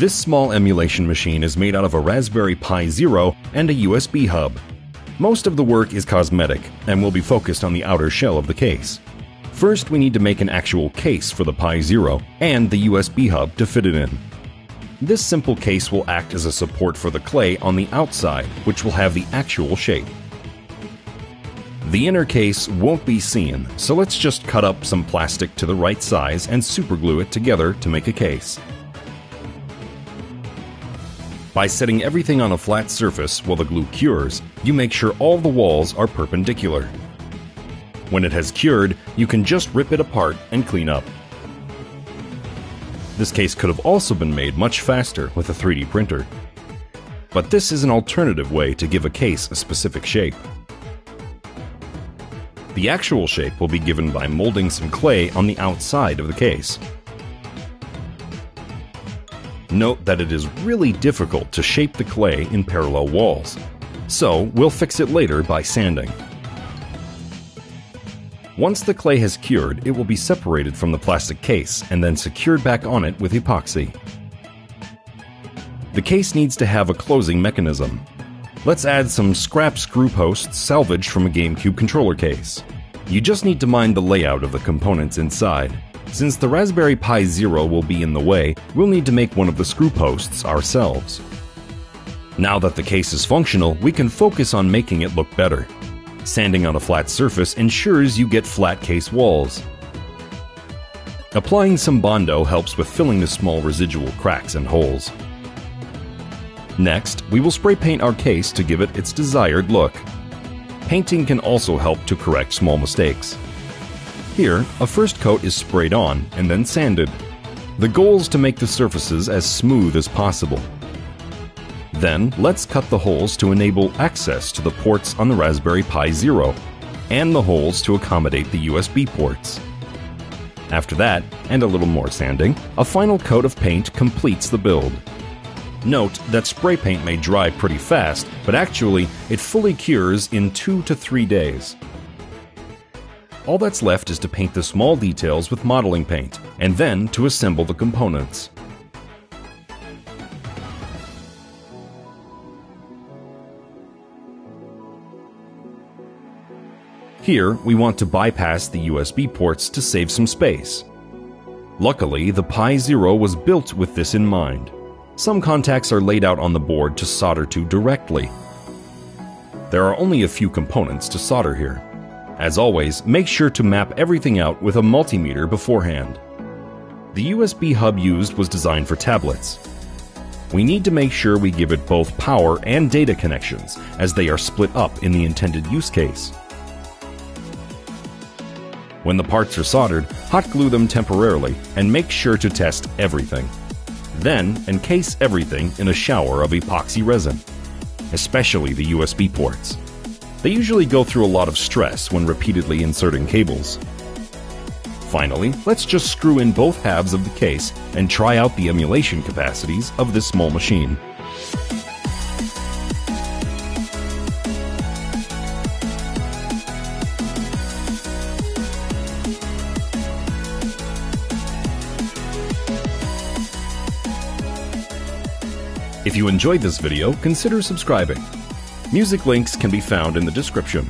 This small emulation machine is made out of a Raspberry Pi Zero and a USB hub. Most of the work is cosmetic and will be focused on the outer shell of the case. First, we need to make an actual case for the Pi Zero and the USB hub to fit it in. This simple case will act as a support for the clay on the outside, which will have the actual shape. The inner case won't be seen, so let's just cut up some plastic to the right size and superglue it together to make a case. By setting everything on a flat surface while the glue cures, you make sure all the walls are perpendicular. When it has cured, you can just rip it apart and clean up. This case could have also been made much faster with a 3D printer. But this is an alternative way to give a case a specific shape. The actual shape will be given by molding some clay on the outside of the case. Note that it is really difficult to shape the clay in parallel walls, so we'll fix it later by sanding. Once the clay has cured, it will be separated from the plastic case and then secured back on it with epoxy. The case needs to have a closing mechanism. Let's add some scrap screw posts salvaged from a GameCube controller case. You just need to mind the layout of the components inside. Since the Raspberry Pi Zero will be in the way, we'll need to make one of the screw posts ourselves. Now that the case is functional, we can focus on making it look better. Sanding on a flat surface ensures you get flat case walls. Applying some Bondo helps with filling the small residual cracks and holes. Next, we will spray paint our case to give it its desired look. Painting can also help to correct small mistakes. Here, a first coat is sprayed on and then sanded. The goal is to make the surfaces as smooth as possible. Then, let's cut the holes to enable access to the ports on the Raspberry Pi Zero, and the holes to accommodate the USB ports. After that, and a little more sanding, a final coat of paint completes the build. Note that spray paint may dry pretty fast, but actually, it fully cures in 2 to 3 days. All that's left is to paint the small details with modeling paint, and then to assemble the components. Here, we want to bypass the USB ports to save some space. Luckily, the Pi Zero was built with this in mind. Some contacts are laid out on the board to solder to directly. There are only a few components to solder here. As always, make sure to map everything out with a multimeter beforehand. The USB hub used was designed for tablets. We need to make sure we give it both power and data connections, as they are split up in the intended use case. When the parts are soldered, hot glue them temporarily and make sure to test everything. Then, encase everything in a shower of epoxy resin, especially the USB ports. They usually go through a lot of stress when repeatedly inserting cables. Finally, let's just screw in both halves of the case and try out the emulation capacities of this small machine. If you enjoyed this video, consider subscribing. Music links can be found in the description.